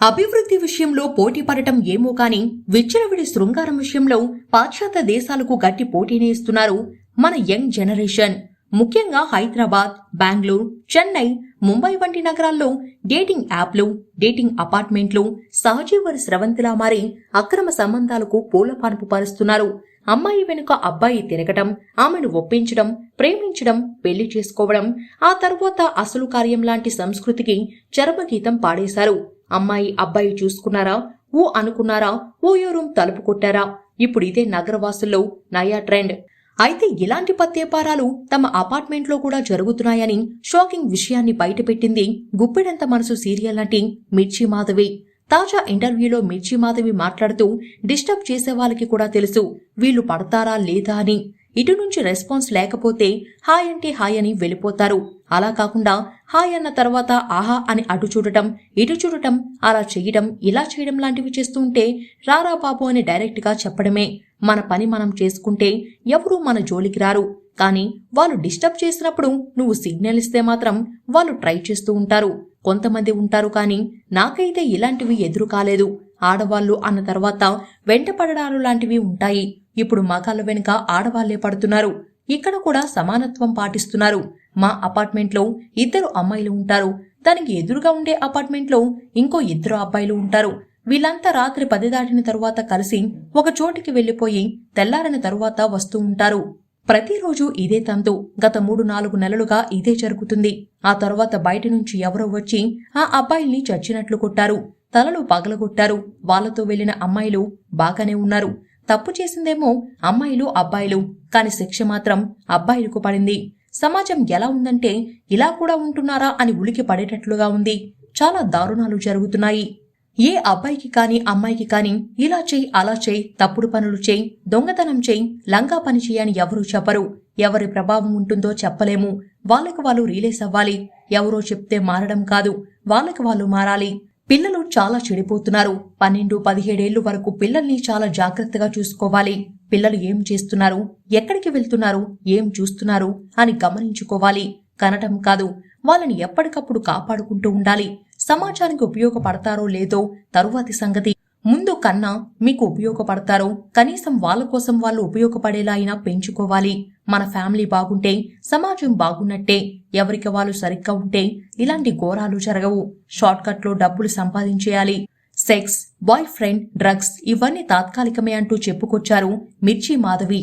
అభివృద్ధి విషయంలో పోటీ పడటం ఏమో కాని విచ్చలవిడి శృంగారం విషయంలో పాశ్చాత్య దేశాలకు గట్టి పోటీనే ఇస్తున్నారు మన యంగ్ జనరేషన్. ముఖ్యంగా హైదరాబాద్, బెంగళూరు, చెన్నై, ముంబై వంటి నగరాల్లో డేటింగ్ యాప్లు, డేటింగ్ అపార్ట్మెంట్లు సహజీవన స్రవంతిలా మారి అక్రమ సంబంధాలకు పూలపానుపు పరుస్తున్నారు. అమ్మాయి వెనుక అబ్బాయి తిరగటం, ఆమెను ఒప్పించడం, ప్రేమించడం, పెళ్లి చేసుకోవడం, ఆ తరువాత అసలు కార్యం లాంటి సంస్కృతికి చరమగీతం పాడేశారు. అమ్మాయి అబ్బాయి చూసుకున్నారా, ఊ అనుకున్నారా, ఓయో రూమ్ తలుపు కొట్టారా, ఇప్పుడు ఇదే నగరవాసుల్లో నయా ట్రెండ్. అయితే ఇలాంటి పత్యేపారాలు తమ అపార్ట్మెంట్లో కూడా జరుగుతున్నాయని షాకింగ్ విషయాన్ని బయటపెట్టింది గుప్పెడంత మనసు సీరియల్ నటి మిర్చి మాధవి. తాజా ఇంటర్వ్యూలో మిర్చి మాధవి మాట్లాడుతూ డిస్టర్బ్ చేసే వాళ్ళకి కూడా తెలుసు వీళ్లు పడతారా లేదా అని. ఇటు నుంచి రెస్పాన్స్ లేకపోతే హాయ్ అంటే హాయ్ అని వెళ్ళిపోతారు. అలా కాకుండా హాయ్ అన్న తర్వాత ఆహా అని అటు చూడటం, ఇటు చూడటం, అలా చేయడం, ఇలా చేయడం లాంటివి చేస్తూ ఉంటే రారా బాబు అని డైరెక్ట్ గా చెప్పడమే. మన పని మనం చేసుకుంటే ఎవరూ మన జోలికి రారు. కానీ వాళ్ళు డిస్టర్బ్ చేసినప్పుడు నువ్వు సిగ్నల్ ఇస్తే మాత్రం వాళ్ళు ట్రై చేస్తూ ఉంటారు. కొంతమంది ఉంటారు కానీ నాకైతే ఇలాంటివి ఎదురు కాలేదు. ఆడవాళ్లు అన్న తర్వాత వెంట పడడాలు లాంటివి ఉంటాయి. ఇప్పుడు మగాళ్ళ వెనుక ఆడవాళ్లే పడుతున్నారు. ఇక్కడ కూడా సమానత్వం పాటిస్తున్నారు. మా అపార్ట్మెంట్లో 2 అమ్మాయిలు ఉంటారు. దానికి ఎదురుగా ఉండే అపార్ట్మెంట్లో ఇంకో 2 అబ్బాయిలు ఉంటారు. వీళ్ళంతా రాత్రి 10 దాటిన తరువాత కలిసి ఒక చోటికి వెళ్లిపోయి తెల్లారిన తరువాత వస్తూ ఉంటారు. ప్రతిరోజు ఇదే తంతు. గత 3-4 నెలలుగా ఇదే జరుగుతుంది. ఆ తర్వాత బయట నుంచి ఎవరో వచ్చి ఆ అబ్బాయిల్ని చచ్చినట్లు కొట్టారు, తలలు పగలగొట్టారు. వాళ్లతో వెళ్లిన అమ్మాయిలు బాగానే ఉన్నారు. తప్పు చేసిందేమో అమ్మాయిలు, అబ్బాయిలు, కాని శిక్ష మాత్రం అబ్బాయిలకు పడింది. సమాజం ఎలా ఉందంటే ఇలా కూడా ఉంటున్నారా అని ఉలికి పడేటట్లుగా ఉంది. చాలా దారుణాలు జరుగుతున్నాయి. ఏ అబ్బాయికి కాని అమ్మాయికి కాని ఇలా చెయ్యి, అలా చెయ్యి, తప్పుడు పనులు చెయ్యి, దొంగతనం చెయ్యి, లంగా పని చెయ్యని ఎవరూ చెప్పరు. ఎవరి ప్రభావం ఉంటుందో చెప్పలేము. వాళ్ళకి వాళ్ళు రియలైజ్ అవ్వాలి. ఎవరో చెప్తే మారడం కాదు, వాళ్ళకి వాళ్ళు మారాలి. పిల్లలు చాలా చెడిపోతున్నారు. 12-17 ఏళ్లు వరకు పిల్లల్ని చాలా జాగ్రత్తగా చూసుకోవాలి. పిల్లలు ఏం చేస్తున్నారు, ఎక్కడికి వెళ్తున్నారు, ఏం చూస్తున్నారు అని గమనించుకోవాలి. కనటం కాదు, వాళ్ళని ఎప్పటికప్పుడు కాపాడుకుంటూ ఉండాలి. సమాజానికి ఉపయోగపడతారో లేదో తరువాతి సంగతి. ముందు కన్నా మీకు ఉపయోగపడతారో కనీసం వాళ్ళ కోసం వాళ్ళు ఉపయోగపడేలా అయినా పెంచుకోవాలి. మన ఫ్యామిలీ బాగుంటే సమాజం బాగున్నట్టే. ఎవరికి వాళ్ళు సరిగ్గా ఉంటే ఇలాంటి ఘోరాలు జరగవు. షార్ట్ కట్ లో డబ్బులు సంపాదించేయాలి. సెక్స్, బాయ్ ఫ్రెండ్, డ్రగ్స్ ఇవన్నీ తాత్కాలికమే అంటూ చెప్పుకొచ్చారు మిర్చి మాధవి.